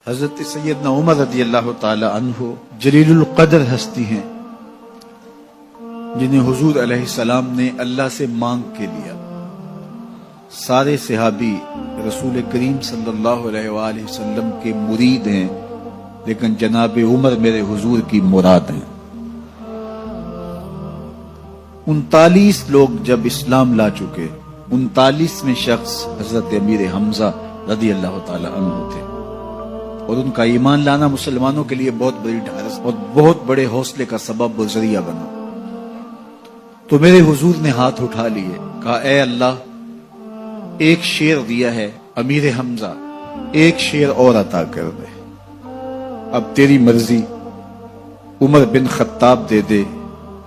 حضرت سیدنا عمر رضی اللہ تعالی عنہ جلیل القدر ہستی ہیں جنہیں حضور علیہ السلام نے اللہ سے مانگ کے لیا. سارے صحابی رسول کریم صلی اللہ علیہ وآلہ وسلم کے مرید ہیں، لیکن جناب عمر میرے حضور کی مراد ہیں. 39 لوگ جب اسلام لا چکے، 39ویں شخص حضرت امیر حمزہ رضی اللہ تعالی عنہ تھے، اور ان کا ایمان لانا مسلمانوں کے لیے بہت بڑی ڈھارس اور بہت بڑے حوصلے کا سبب و ذریعہ بنا. تو میرے حضور نے ہاتھ اٹھا لیے، کہا اے اللہ، ایک شیر دیا ہے امیر حمزہ، ایک شیر اور عطا کر دے. اب تیری مرضی، عمر بن خطاب دے دے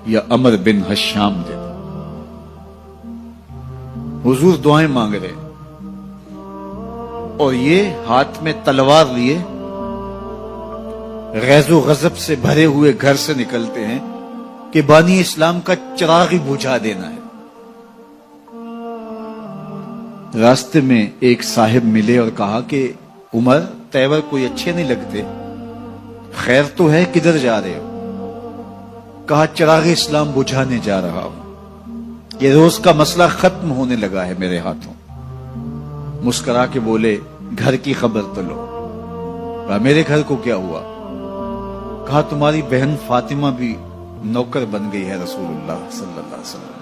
یا عمر بن حشام دے دے. حضور دعائیں مانگ رہے اور یہ ہاتھ میں تلوار لیے غیظ و غضب سے بھرے ہوئے گھر سے نکلتے ہیں کہ بانی اسلام کا چراغ ہی بجھا دینا ہے. راستے میں ایک صاحب ملے اور کہا کہ عمر، تیور کوئی اچھے نہیں لگتے، خیر تو ہے، کدھر جا رہے ہو؟ کہا چراغ اسلام بجھانے جا رہا ہوں، یہ روز کا مسئلہ ختم ہونے لگا ہے میرے ہاتھوں. مسکرا کے بولے گھر کی خبر تو لو. کہا میرے گھر کو کیا ہوا؟ کہا تمہاری بہن فاطمہ بھی نوکر بن گئی ہے رسول اللہ صلی اللہ علیہ وسلم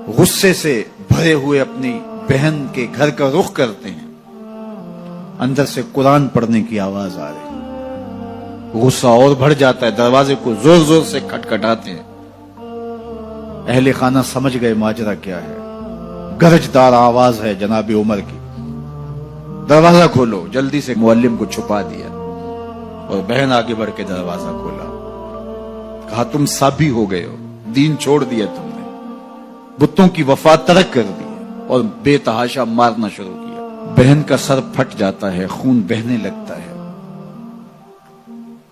کی. غصے سے بھرے ہوئے اپنی بہن کے گھر کا رخ کرتے ہیں، اندر سے قرآن پڑھنے کی آواز آ رہی. غصہ اور بڑھ جاتا ہے، دروازے کو زور زور سے کھٹکھٹاتے ہیں. اہل خانہ سمجھ گئے ماجرا کیا ہے. گرجدار آواز ہے جناب عمر کی، دروازہ کھولو. جلدی سے معلم کو چھپا دیا اور بہن آگے بڑھ کے دروازہ کھولا. کہا تم سابی ہو گئے ہو، دین چھوڑ دیا تم نے، بتوں کی وفا ترک کر دی اور بے تحاشا مارنا شروع کیا. بہن کا سر پھٹ جاتا ہے، خون بہنے لگتا ہے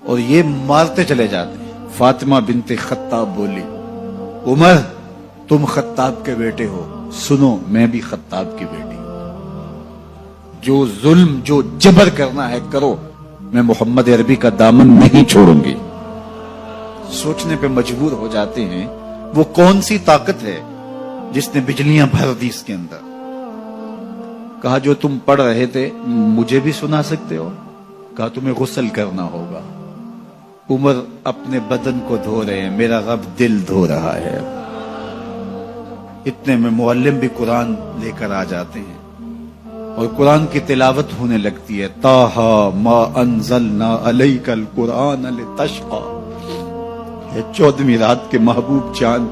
اور یہ مارتے چلے جاتے ہیں. فاطمہ بنت خطاب بولی عمر تم خطاب کے بیٹے ہو، سنو میں بھی خطاب کی بیٹی ہوں. جو ظلم جو جبر کرنا ہے کرو، میں محمد عربی کا دامن نہیں چھوڑوں گی. سوچنے پہ مجبور ہو جاتے ہیں وہ کون سی طاقت ہے جس نے بجلیاں بھر دی اس کے اندر. کہا جو تم پڑھ رہے تھے مجھے بھی سنا سکتے ہو؟ کہا تمہیں غسل کرنا ہوگا. عمر اپنے بدن کو دھو رہے ہیں، میرا رب دل دھو رہا ہے. اتنے میں معلم بھی قرآن لے کر آ جاتے ہیں اور قرآن کی تلاوت ہونے لگتی ہے. طٰہٰ ما انزلنا علیک القرآن لتشقیٰ. 14ویں رات کے محبوب چاند،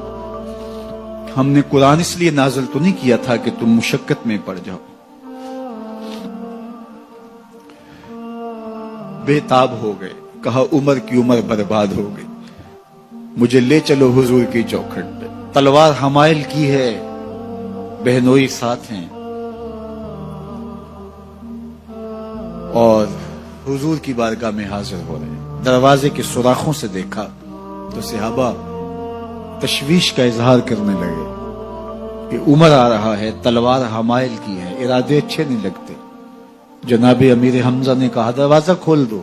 ہم نے قرآن اس لیے نازل تو نہیں کیا تھا کہ تم مشقت میں پڑ جاؤ. بے تاب ہو گئے. کہا عمر کی عمر برباد ہو گئی، مجھے لے چلو حضور کی چوکھٹ پہ. تلوار حمائل کی ہے، بہنوئی ساتھ ہیں، اور حضور کی بارگاہ میں حاضر ہو رہے ہیں. دروازے کے سوراخوں سے دیکھا تو صحابہ تشویش کا اظہار کرنے لگے کہ عمر آ رہا ہے، تلوار حمائل کی ہے، ارادے اچھے نہیں لگتے. جناب امیر حمزہ نے کہا دروازہ کھول دو،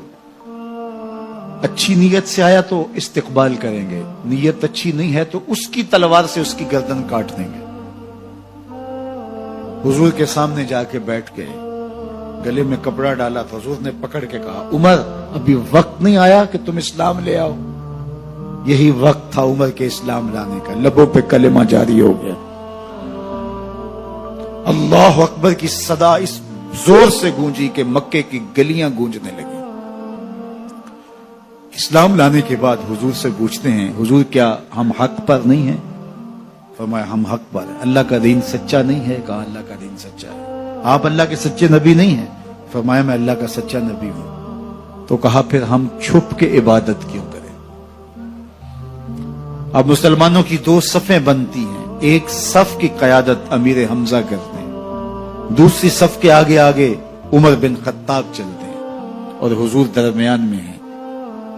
اچھی نیت سے آیا تو استقبال کریں گے، نیت اچھی نہیں ہے تو اس کی تلوار سے اس کی گردن کاٹ دیں گے. حضور کے سامنے جا کے بیٹھ گئے، گلے میں کپڑا ڈالا تو حضور نے پکڑ کے کہا عمر ابھی وقت نہیں آیا کہ تم اسلام لے آؤ. یہی وقت تھا عمر کے اسلام لانے کا. لبوں پہ کلمہ جاری ہو گیا. اللہ اکبر کی صدا اس زور سے گونجی کہ مکے کی گلیاں گونجنے لگی. اسلام لانے کے بعد حضور سے پوچھتے ہیں حضور کیا ہم حق پر نہیں ہیں؟ فرمایا ہم حق پر ہیں. اللہ کا دین سچا نہیں ہے؟ کہا اللہ کا دین سچا ہے. آپ اللہ کے سچے نبی نہیں ہیں؟ فرمایا میں اللہ کا سچا نبی ہوں. تو کہا پھر ہم چھپ کے عبادت کیوں کریں؟ اب مسلمانوں کی 2 صفیں بنتی ہیں. ایک صف کی قیادت امیر حمزہ کرتے ہیں، دوسری صف کے آگے آگے عمر بن خطاب چلتے ہیں اور حضور درمیان میں ہیں.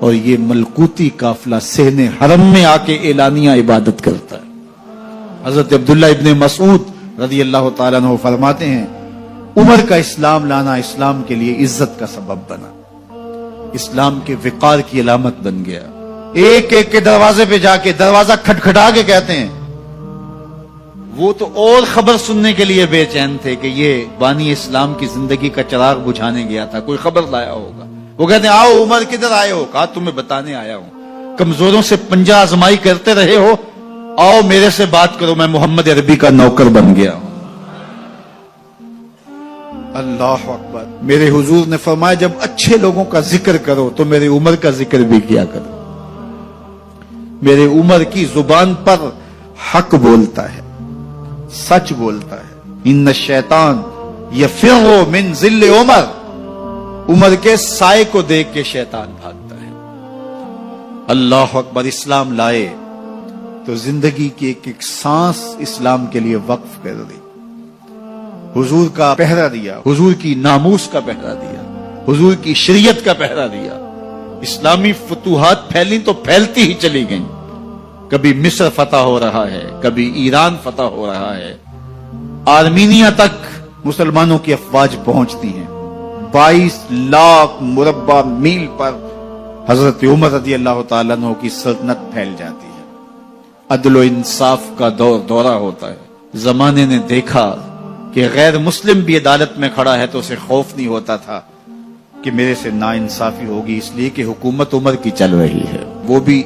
اور یہ ملکوتی قافلہ صحن حرم میں آ کے اعلانیہ عبادت کرتا ہے۔ حضرت عبداللہ ابن مسعود رضی اللہ تعالیٰ عنہ فرماتے ہیں عمر کا اسلام لانا اسلام کے لیے عزت کا سبب بنا، اسلام کے وقار کی علامت بن گیا۔ ایک ایک کے دروازے پہ جا کے دروازہ کھٹکھٹا کے کہتے ہیں، وہ تو اور خبر سننے کے لیے بے چین تھے کہ یہ بانی اسلام کی زندگی کا چراغ بجھانے گیا تھا، کوئی خبر لایا ہوگا۔ وہ کہتے ہیں آؤ عمر کدھر آئے ہو؟ کہا تمہیں بتانے آیا ہوں، کمزوروں سے پنجہ آزمائی کرتے رہے ہو، آؤ میرے سے بات کرو، میں محمد عربی کا نوکر بن گیا ہوں۔ اللہ اکبر۔ میرے حضور نے فرمایا جب اچھے لوگوں کا ذکر کرو تو میرے عمر کا ذکر بھی کیا کرو۔ میرے عمر کی زبان پر حق بولتا ہے، سچ بولتا ہے۔ ان الشیطان یفر من ظل عمر، عمر کے سائے کو دیکھ کے شیطان بھاگتا ہے۔ اللہ اکبر۔ اسلام لائے تو زندگی کی ایک ایک سانس اسلام کے لیے وقف کر دی، حضور کا پہرا دیا، حضور کی ناموس کا پہرا دیا، حضور کی شریعت کا پہرا دیا۔ اسلامی فتوحات پھیلی تو پھیلتی ہی چلی گئیں، کبھی مصر فتح ہو رہا ہے، کبھی ایران فتح ہو رہا ہے، آرمینیا تک مسلمانوں کی افواج پہنچتی ہیں۔ 22 لاکھ مربع میل پر حضرت عمر رضی اللہ تعالیٰ عنہ کی سلطنت پھیل جاتی ہے۔ عدل و انصاف کا دورہ ہوتا ہے۔ زمانے نے دیکھا کہ غیر مسلم بھی عدالت میں کھڑا ہے تو اسے خوف نہیں ہوتا تھا کہ میرے سے ناانصافی ہوگی، اس لیے کہ حکومت عمر کی چل رہی ہے، وہ بھی